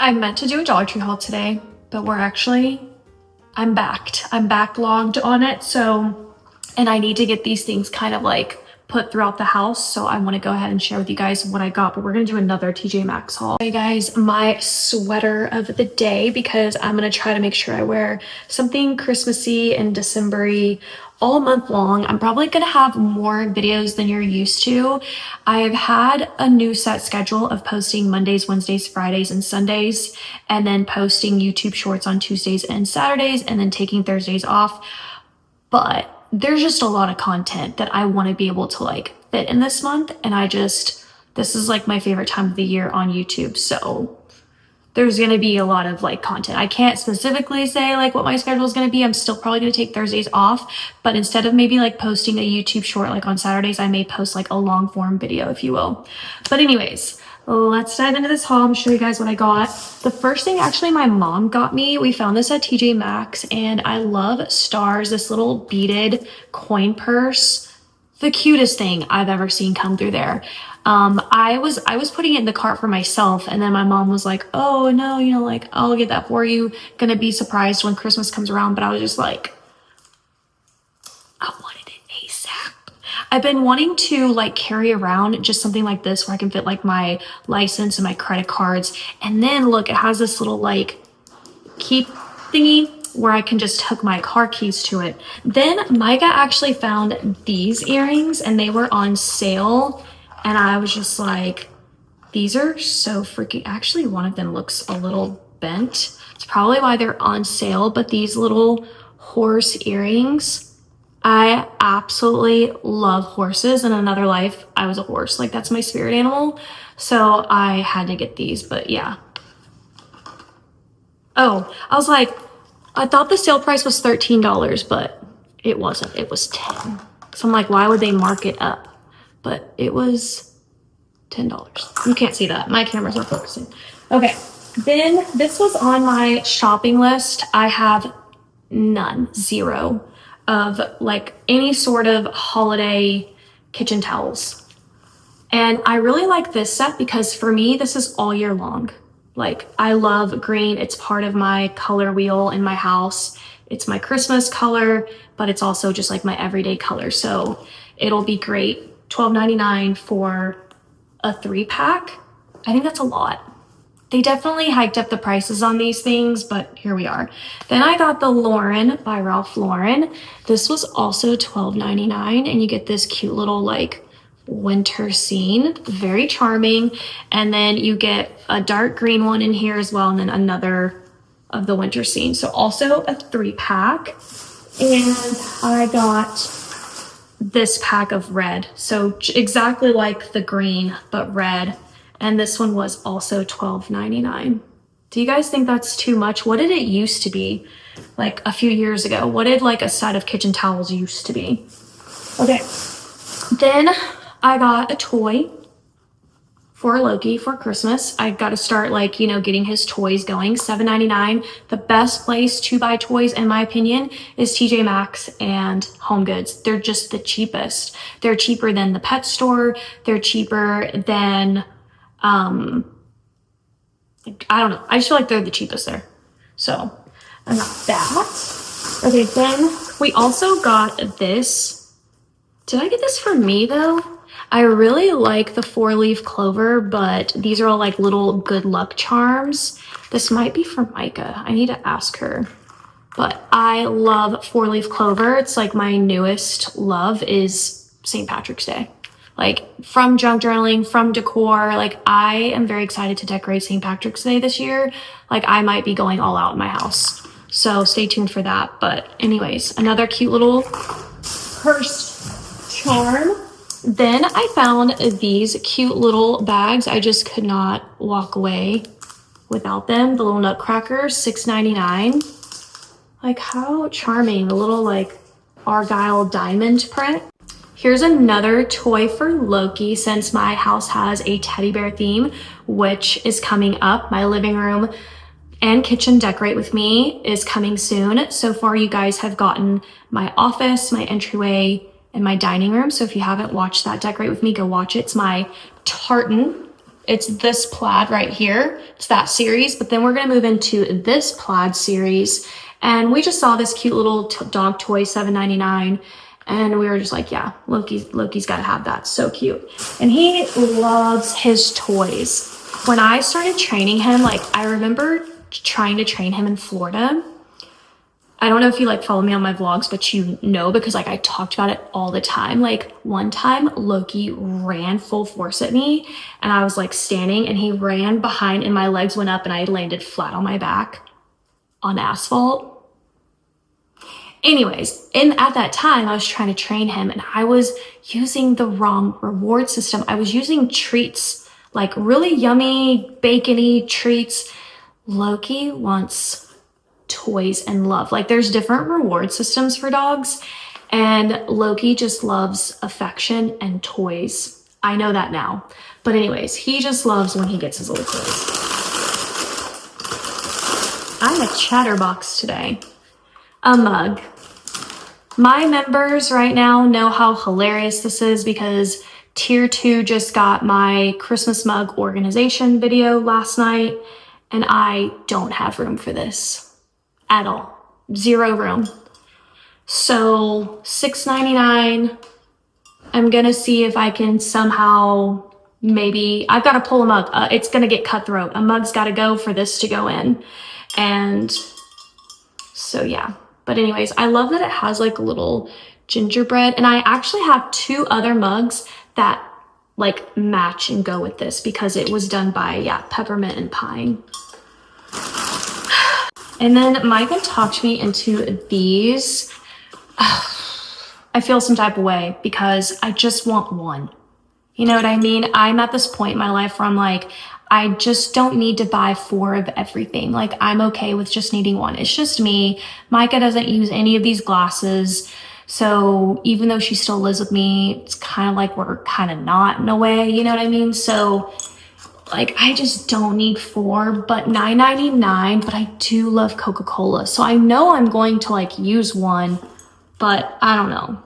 I meant to do a Dollar Tree haul today, but I'm backlogged on it. So, and I need to get these things kind of like put throughout the house. So I want to go ahead and share with you guys what I got, but we're going to do another TJ Maxx haul. Hey guys, my sweater of the day, because I'm going to try to make sure I wear something Christmassy and December-y all month long. I'm probably going to have more videos than you're used to. I have had a new set schedule of posting Mondays, Wednesdays, Fridays, and Sundays, and then posting YouTube shorts on Tuesdays and Saturdays, and then taking Thursdays off. But there's just a lot of content that I want to be able to like fit in this month. And this is like my favorite time of the year on YouTube. So there's going to be a lot of like content. I can't specifically say like what my schedule is going to be. I'm still probably going to take Thursdays off, but instead of maybe like posting a YouTube short like on Saturdays, I may post like a long form video, if you will. But anyways, let's dive into this haul. I'm show you guys what I got. The first thing actually my mom got me, we found this at TJ Maxx, and I love stars, this little beaded coin purse. The cutest thing I've ever seen come through there. I was putting it in the cart for myself, and then my mom was like, oh no, like I'll get that for you. Gonna be surprised when Christmas comes around. But I was just like, I wanted it ASAP. I've been wanting to like carry around just something like this where I can fit like my license and my credit cards. And then look, it has this little like keep thingy where I can just hook my car keys to it. Then Micah actually found these earrings and they were on sale. And I was just like, these are so freaking, actually one of them looks a little bent. It's probably why they're on sale, but these little horse earrings, I absolutely love horses. In another life, I was a horse. Like that's my spirit animal. So I had to get these, but yeah. Oh, I was like, I thought the sale price was $13, but it wasn't. It was $10. So I'm like, why would they mark it up? But it was $10. You can't see that. My camera's not focusing. Okay. Then this was on my shopping list. I have zero of like any sort of holiday kitchen towels. And I really like this set because for me, this is all year long. Like I love green. It's part of my color wheel in my house. It's my Christmas color, but it's also just like my everyday color. So it'll be great. $12.99 for a 3-pack. I think that's a lot. They definitely hiked up the prices on these things, but here we are. Then I got the Lauren by Ralph Lauren. This was also $12.99, and you get this cute little like winter scene, very charming. And then you get a dark green one in here as well, and then another of the winter scene. So also a 3-pack. And I got this pack of red, so exactly like the green but red, and this one was also $12.99. Do you guys think that's too much? What did it used to be like a few years ago? What did like a set of kitchen towels used to be? Okay, then I got a toy for Loki for Christmas. I got to start like, getting his toys going. $7.99. The best place to buy toys, in my opinion, is TJ Maxx and Home Goods. They're just the cheapest. They're cheaper than the pet store. They're cheaper than, I don't know. I just feel like they're the cheapest there. So I got that. Okay, then we also got this. Did I get this for me though? I really like the 4-leaf clover, but these are all like little good luck charms. This might be for Micah. I need to ask her. But I love 4-leaf clover. It's like my newest love is St. Patrick's Day. Like from junk journaling, from decor, like I am very excited to decorate St. Patrick's Day this year. Like I might be going all out in my house. So stay tuned for that. But anyways, another cute little purse charm. Then I found these cute little bags. I just could not walk away without them. The little nutcrackers, $6.99. Like how charming, the little like Argyle diamond print. Here's another toy for Loki, since my house has a teddy bear theme, which is coming up. My living room and kitchen decorate with me is coming soon. So far you guys have gotten my office, my entryway, and my dining room. So if you haven't watched that decorate with me, go watch it. It's my tartan It's this plaid right here. It's that series, but then we're gonna move into this plaid series. And we just saw this cute little dog toy, $7.99. And we were just like, yeah, Loki's gotta have that, so cute. And he loves his toys. When I started training him, like I remember trying to train him in Florida. I don't know if you like follow me on my vlogs, but you know, because like I talked about it all the time. Like one time Loki ran full force at me and I was like standing and he ran behind and my legs went up and I landed flat on my back on asphalt. Anyways, at that time I was trying to train him and I was using the wrong reward system. I was using treats, like really yummy, bacony treats. Loki wants toys and love. Like there's different reward systems for dogs and Loki just loves affection and toys. I know that now. But anyways, he just loves when he gets his little toys. I'm a chatterbox today. A mug. My members right now know how hilarious this is because Tier 2 just got my Christmas mug organization video last night and I don't have room for this. At all. Zero room. So $6.99. I'm gonna see if I can somehow, maybe, I've got to pull a mug. It's gonna get cutthroat. A mug's gotta go for this to go in. And so yeah. But anyways, I love that it has like a little gingerbread. And I actually have 2 other mugs that like match and go with this because it was done by, yeah, peppermint and pine. And then Micah talked me into these. I feel some type of way because I just want one. You know what I mean? I'm at this point in my life where I'm like, I just don't need to buy 4 of everything. Like I'm okay with just needing one. It's just me. Micah doesn't use any of these glasses. So even though she still lives with me, it's kind of like we're kind of not in a way, you know what I mean? So like, I just don't need 4, but $9.99, but I do love Coca-Cola. So I know I'm going to like use one, but I don't know.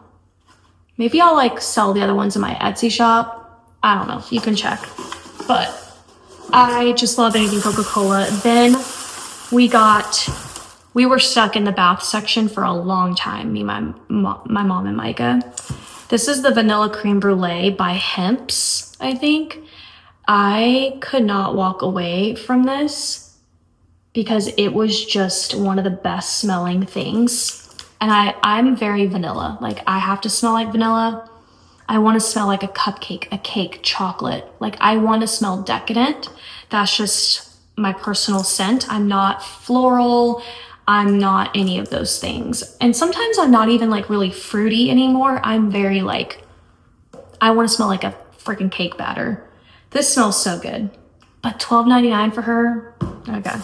Maybe I'll like sell the other ones in my Etsy shop. I don't know, you can check. But I just love anything Coca-Cola. Then we were stuck in the bath section for a long time, me, my mom and Micah. This is the Vanilla Creme Brulee by Hemp's, I think. I could not walk away from this because it was just one of the best smelling things. And I'm very vanilla. Like I have to smell like vanilla. I want to smell like a cupcake, a cake, chocolate. Like I want to smell decadent. That's just my personal scent. I'm not floral. I'm not any of those things. And sometimes I'm not even like really fruity anymore. I'm very like, I want to smell like a freaking cake batter. This smells so good, but $12.99 for her. Okay.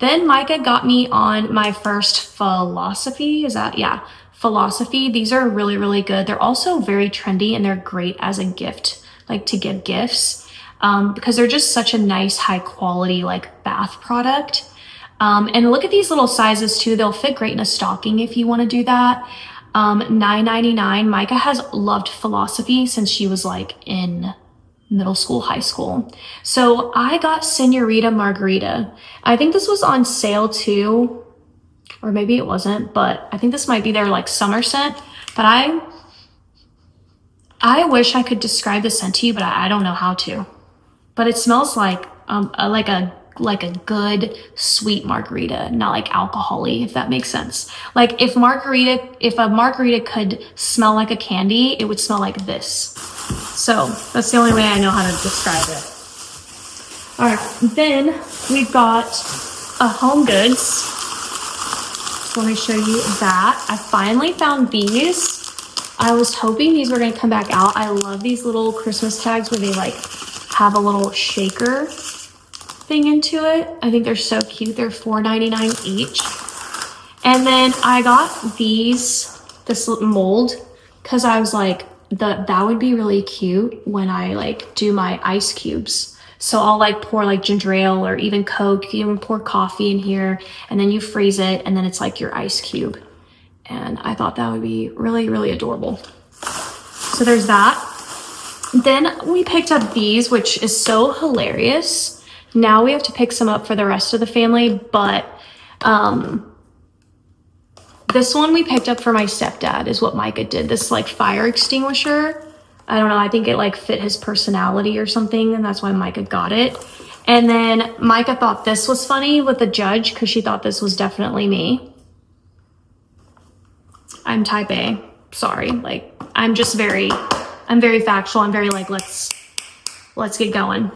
Then Micah got me on my first Philosophy. Is that? Yeah. Philosophy. These are really, really good. They're also very trendy and they're great as a gift, like to give gifts, because they're just such a nice, high quality, like bath product. And look at these little sizes too. They'll fit great in a stocking if you want to do that. $9.99. Micah has loved Philosophy since she was like in middle school, high school. So I got Senorita Margarita. I think this was on sale too, or maybe it wasn't, but I think this might be their like summer scent. But I wish I could describe the scent to you, but I don't know how to. But it smells like a good sweet margarita, not like alcohol-y, if that makes sense. Like if a margarita could smell like a candy, it would smell like this. So that's the only way I know how to describe it. All right, then we've got a Home Goods. So let me show you that. I finally found these. I was hoping these were gonna come back out. I love these little Christmas tags where they like have a little shaker thing into it. I think they're so cute. They're $4.99 each. And then I got this mold because I was like, that would be really cute when I like do my ice cubes. So I'll like pour like ginger ale or even Coke. You can pour coffee in here and then you freeze it and then it's like your ice cube. And I thought that would be really, really adorable. So there's that. Then we picked up these, which is so hilarious. Now we have to pick some up for the rest of the family, but this one we picked up for my stepdad is what Micah did. This like fire extinguisher. I don't know, I think it like fit his personality or something, and that's why Micah got it. And then Micah thought this was funny with the judge because she thought this was definitely me. I'm type A, sorry. Like I'm very factual. I'm very like, let's get going.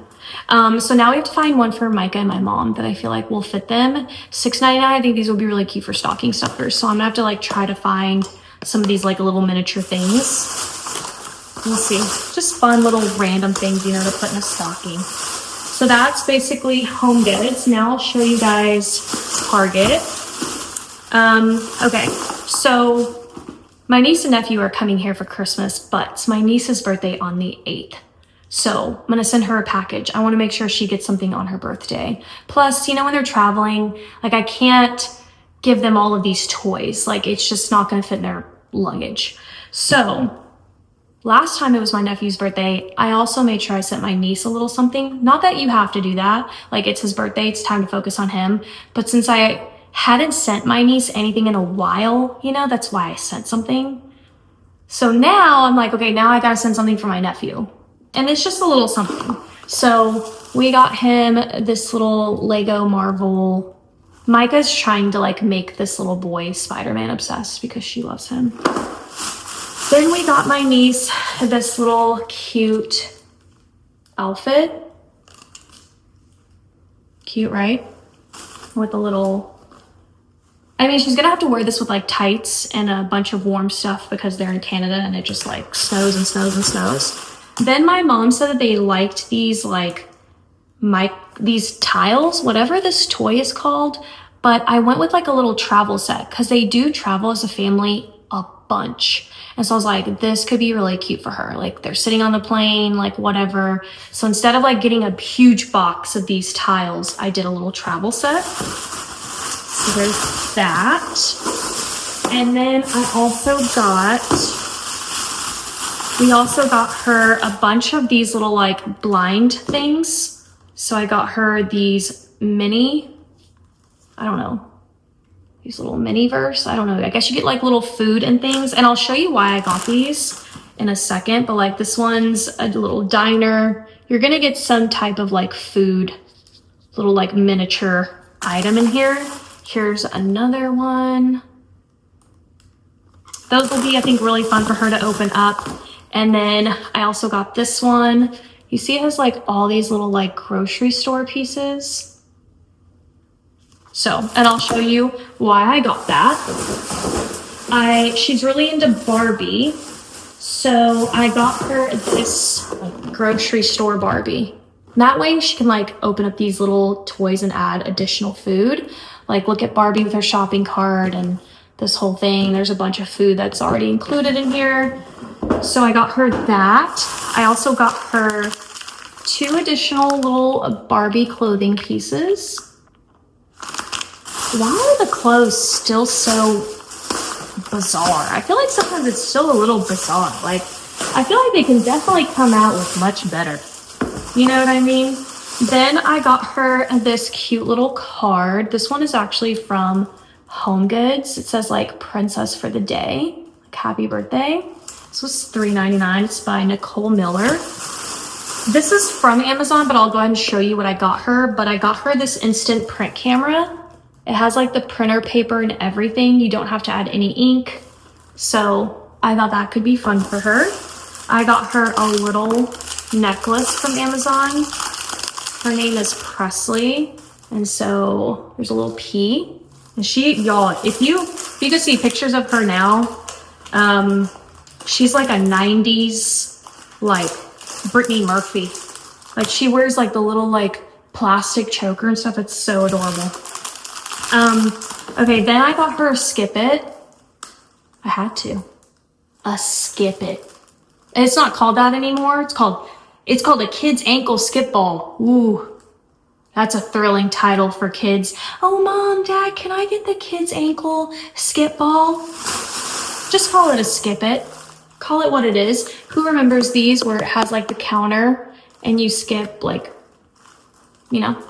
So now we have to find one for Micah and my mom that I feel like will fit them. $6.99. I think these will be really cute for stocking stuffers. So I'm gonna have to like try to find some of these like little miniature things. We'll see. Just fun little random things, you know, to put in a stocking. So that's basically Home Goods. Now I'll show you guys Target. Okay, so my niece and nephew are coming here for Christmas, but it's my niece's birthday on the 8th. So I'm gonna send her a package. I wanna make sure she gets something on her birthday. Plus, you know, when they're traveling, like I can't give them all of these toys. Like it's just not gonna fit in their luggage. So last time it was my nephew's birthday, I also made sure I sent my niece a little something. Not that you have to do that. Like it's his birthday, it's time to focus on him. But since I hadn't sent my niece anything in a while, you know, that's why I sent something. So now I'm like, okay, now I gotta send something for my nephew. And it's just a little something. So we got him this little Lego Marvel. Micah's trying to like make this little boy Spider-Man obsessed because she loves him. Then we got my niece this little cute outfit. Cute, right? With a little, I mean, she's gonna have to wear this with like tights and a bunch of warm stuff because they're in Canada and it just like snows and snows and snows. Then my mom said that they liked these like these tiles, whatever this toy is called, but I went with like a little travel set because they do travel as a family a bunch. And so I was like, this could be really cute for her. Like they're sitting on the plane, like whatever. So instead of like getting a huge box of these tiles, I did a little travel set. So there's that. And then we also got her a bunch of these little like blind things. So I got her these mini, I don't know, these little mini verse. I don't know. I guess you get like little food and things. And I'll show you why I got these in a second. But like this one's a little diner. You're going to get some type of like food, little like miniature item in here. Here's another one. Those will be, I think, really fun for her to open up. And then I also got this one. You see it has like all these little like grocery store pieces. So, and I'll show you why I got that. She's really into Barbie. So I got her this grocery store Barbie. That way she can like open up these little toys and add additional food. Like look at Barbie with her shopping cart and this whole thing. There's a bunch of food that's already included in here. So I got her that. I also got her 2 additional little Barbie clothing pieces. Why are the clothes still so bizarre? I feel like sometimes it's still a little bizarre. Like, I feel like they can definitely come out with much better. You know what I mean? Then I got her this cute little card. This one is actually from Home Goods. It says like Princess for the Day. Like, happy birthday. This was $3.99. It's by Nicole Miller. This is from Amazon, but I'll go ahead and show you what I got her. But I got her this instant print camera. It has like the printer paper and everything. You don't have to add any ink. So I thought that could be fun for her. I got her a little necklace from Amazon. Her name is Presley. And so there's a little P. And y'all, if you can see pictures of her now, she's like a 90s, like Brittany Murphy. Like she wears like the little like plastic choker and stuff. It's so adorable. Okay, then I got her a Skip It. I had to. A Skip It. And it's not called that anymore. It's called a Kid's Ankle Skip Ball. Ooh, that's a thrilling title for kids. Oh, Mom, Dad, can I get the Kid's Ankle Skip Ball? Just call it a Skip It. call it what it is. Who remembers these where it has like the counter and you skip like, you know,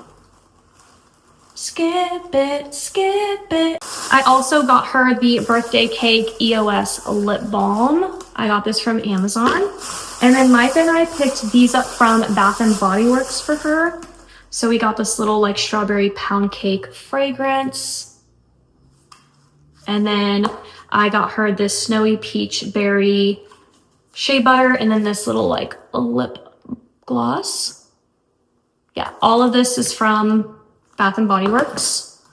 skip it, skip it. I also got her the birthday cake EOS lip balm. I got this from Amazon. And then Micah and I picked these up from Bath and Body Works for her. So we got this little like strawberry pound cake fragrance. And then I got her this snowy peach berry shea butter, and then this little like a lip gloss. Yeah, all of this is from Bath and Body Works.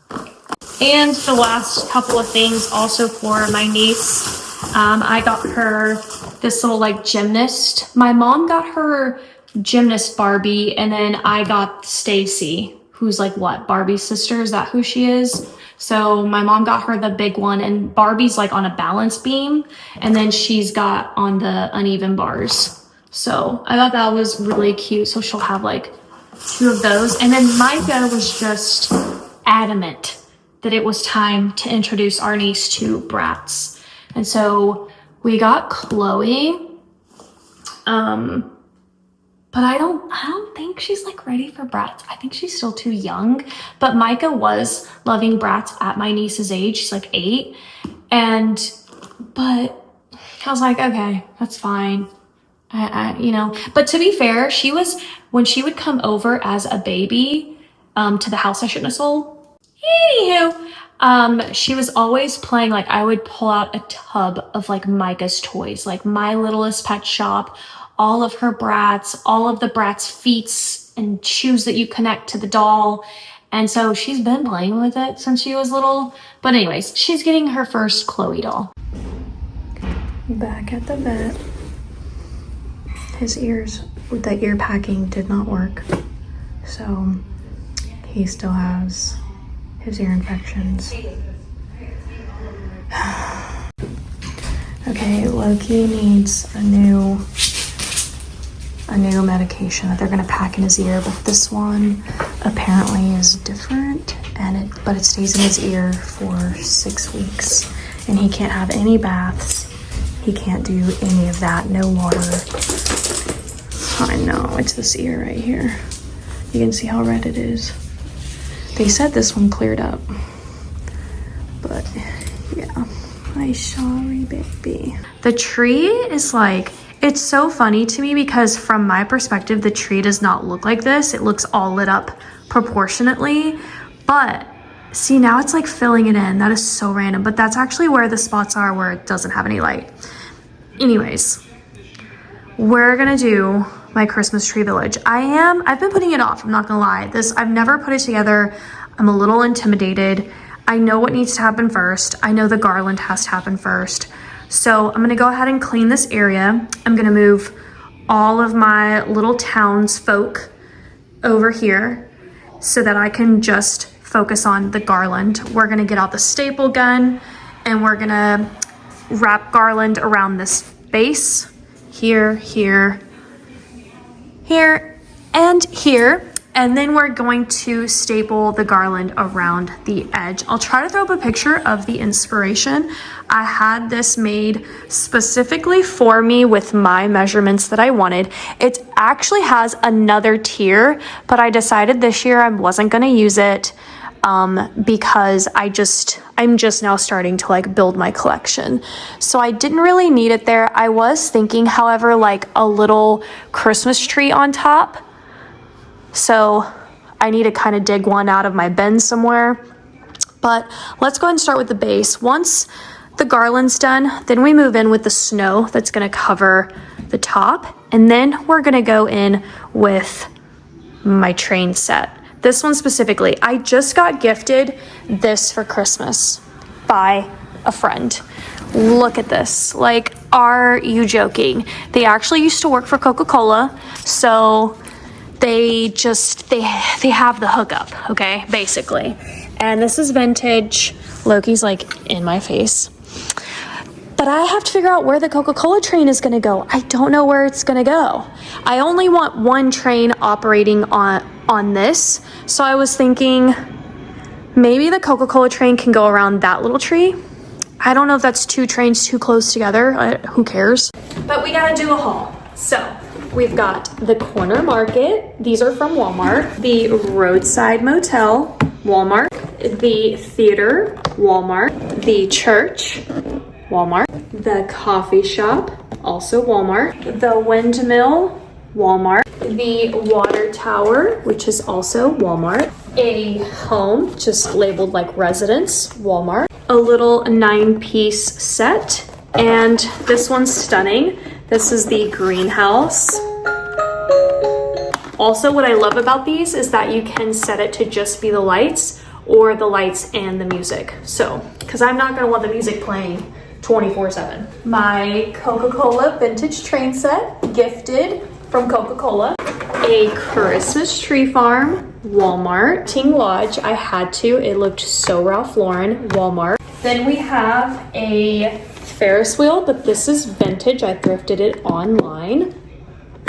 And the last couple of things also for my niece. I got her this little like gymnast. My mom got her gymnast Barbie, and then I got Stacy, who's like what, Barbie's sister? Is that who she is? So my mom got her the big one, and Barbie's like on a balance beam, and then she's got on the uneven bars. So I thought that was really cute. So she'll have like 2 of those. And then Micah was just adamant that it was time to introduce our niece to Bratz. And so we got Chloe. But I don't think she's like ready for Bratz. I think she's still too young. But Micah was loving Bratz at my niece's age. She's like 8. But I was like, okay, that's fine. You know, but to be fair, when she would come over as a baby, to the house I shouldn't have sold. Anywho, she was always playing, like I would pull out a tub of like Micah's toys, like My Littlest Pet Shop, all of her Bratz, all of the Bratz feets and shoes that you connect to the doll. And so she's been playing with it since she was little. But anyways, she's getting her first Chloe doll. Back at the vet. His ears, the ear packing did not work. So he still has his ear infections. Okay, Loki needs a new medication that they're gonna pack in his ear, but this one apparently is different, but it stays in his ear for 6 weeks, and he can't have any baths. He can't do any of that. No water. I know, it's this ear right here. You can see how red it is. They said this one cleared up, but yeah, I'm sorry, baby. The tree is like, it's so funny to me because from my perspective, the tree does not look like this. It looks all lit up proportionately, but see, now it's like filling it in. That is so random, but that's actually where the spots are where it doesn't have any light. Anyways, we're gonna do my Christmas tree village. I've been putting it off, I'm not gonna lie. I've never put it together. I'm a little intimidated. I know what needs to happen first. I know the garland has to happen first. So I'm gonna go ahead and clean this area. I'm gonna move all of my little townsfolk over here so that I can just focus on the garland. We're gonna get out the staple gun and we're gonna wrap garland around this base here, here, here, and here. And then we're going to staple the garland around the edge. I'll try to throw up a picture of the inspiration. I had this made specifically for me with my measurements that I wanted. It actually has another tier, but I decided this year I wasn't gonna use it because I'm just now starting to like build my collection. So I didn't really need it there. I was thinking, however, like a little Christmas tree on top. So I need to kind of dig one out of my bin somewhere. But let's go ahead and start with the base. Once the garland's done, then we move in with the snow that's gonna cover the top. And then we're gonna go in with my train set. This one specifically, I just got gifted this for Christmas by a friend. Look at this. Like, are you joking? They actually used to work for Coca-Cola, so they have the hookup, okay, basically. And this is vintage. Loki's like in my face. But I have to figure out where the Coca-Cola train is gonna go. I don't know where it's gonna go. I only want one train operating on this. So I was thinking maybe the Coca-Cola train can go around that little tree. I don't know if that's two trains too close together. Who cares? But we gotta do a haul. So we've got the corner market. These are from Walmart. The roadside motel, Walmart. The theater, Walmart. The church, Walmart. The coffee shop, also Walmart. The windmill, Walmart. The water tower, which is also Walmart. A home, just labeled like residence, Walmart. A little 9-piece set, and this one's stunning. This is the greenhouse. Also, what I love about these is that you can set it to just be the lights or the lights and the music. So, because I'm not gonna want the music playing 24/7. My Coca-Cola vintage train set, gifted from Coca-Cola. A Christmas tree farm, Walmart. Ting Lodge, I had to. It looked so Ralph Lauren, Walmart. Then we have a Ferris wheel, but this is vintage. I thrifted it online,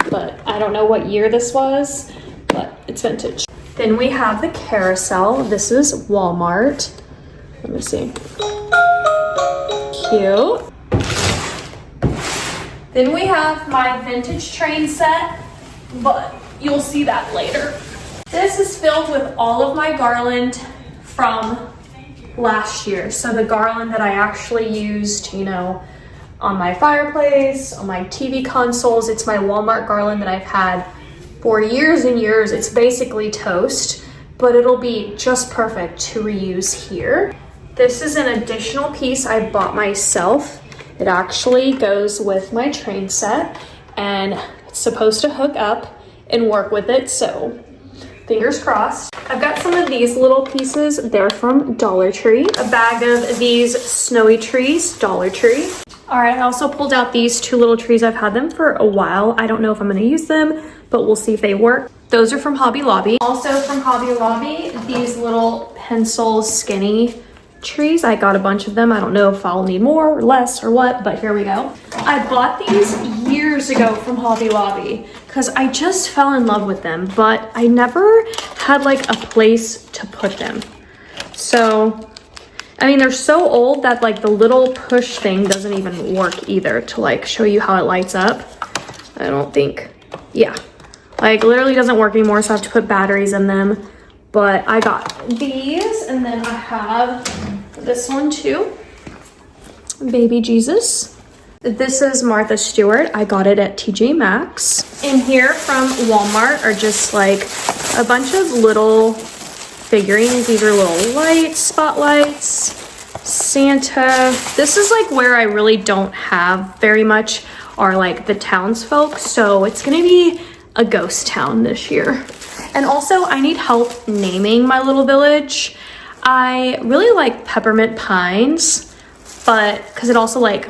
but I don't know what year this was, but it's vintage. Then we have the carousel. This is Walmart. Let me see. Cute. Then we have my vintage train set, but you'll see that later. This is filled with all of my garland from last year. So the garland that I actually used, you know, on my fireplace, on my TV consoles. It's my Walmart garland that I've had for years and years. It's basically toast, but it'll be just perfect to reuse here. This is an additional piece I bought myself. It actually goes with my train set, and it's supposed to hook up and work with it, so fingers crossed. I've got some of these little pieces. They're from Dollar Tree. A bag of these snowy trees, Dollar Tree. All right, I also pulled out these two little trees. I've had them for a while. I don't know if I'm gonna use them, but we'll see if they work. Those are from Hobby Lobby. Also from Hobby Lobby, these little pencil skinny trees. I got a bunch of them. I don't know if I'll need more or less or what, but here we go. I bought these years ago from Hobby Lobby because I just fell in love with them, but I never had like a place to put them. So, I mean, they're so old that like the little push thing doesn't even work either to like show you how it lights up. I don't think, yeah, like literally doesn't work anymore, so I have to put batteries in them. But I got these, and then I have this one too, Baby Jesus. This is Martha Stewart. I got it at TJ Maxx. In here from Walmart are just like a bunch of little figurines. These are little lights, spotlights, Santa. This is like where I really don't have very much, are like the townsfolk. So it's gonna be a ghost town this year. And also I need help naming my little village. I really like Peppermint Pines, but because it also like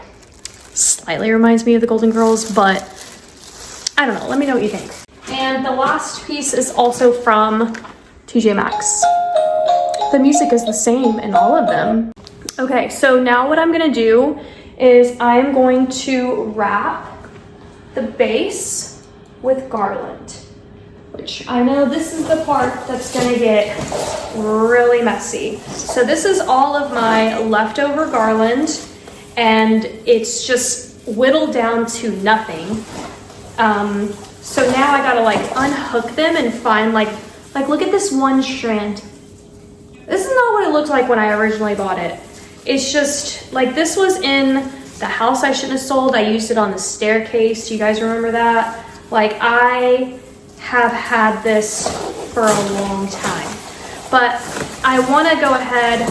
slightly reminds me of the Golden Girls, but I don't know, let me know what you think. And the last piece is also from TJ Maxx. The music is the same in all of them. Okay, so now what I'm gonna do is I'm going to wrap the base with garland, which I know this is the part that's gonna get really messy. So this is all of my leftover garland, and it's just whittled down to nothing. So now I gotta like unhook them and find like look at this one strand. This is not what it looked like when I originally bought it. It's just like, this was in the house I shouldn't have sold. I used it on the staircase. Do you guys remember that? Like, I have had this for a long time, but I want to go ahead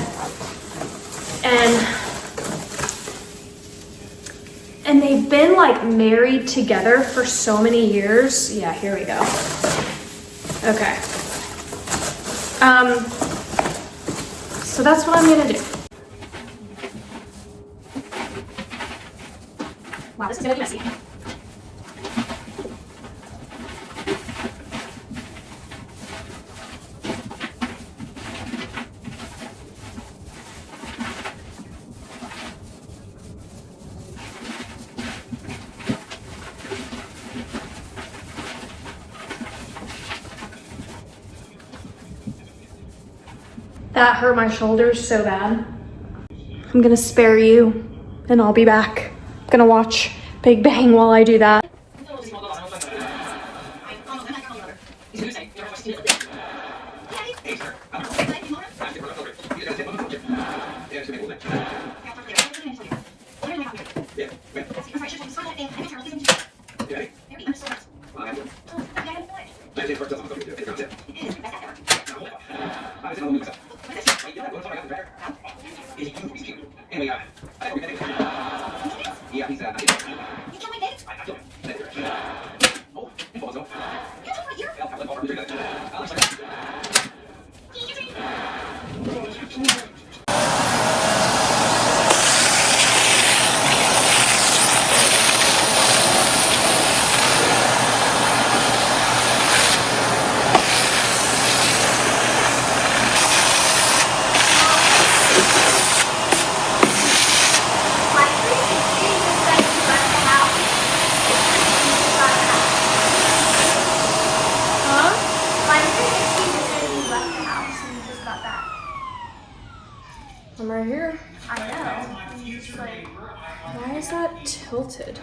and they've been like married together for so many years. Yeah, here we go. Okay. So that's what I'm gonna do. Wow, this is gonna be messy. That hurt my shoulders so bad. I'm gonna spare you and I'll be back. I'm gonna watch Big Bang while I do that. I'm right here. I know. Why is that tilted?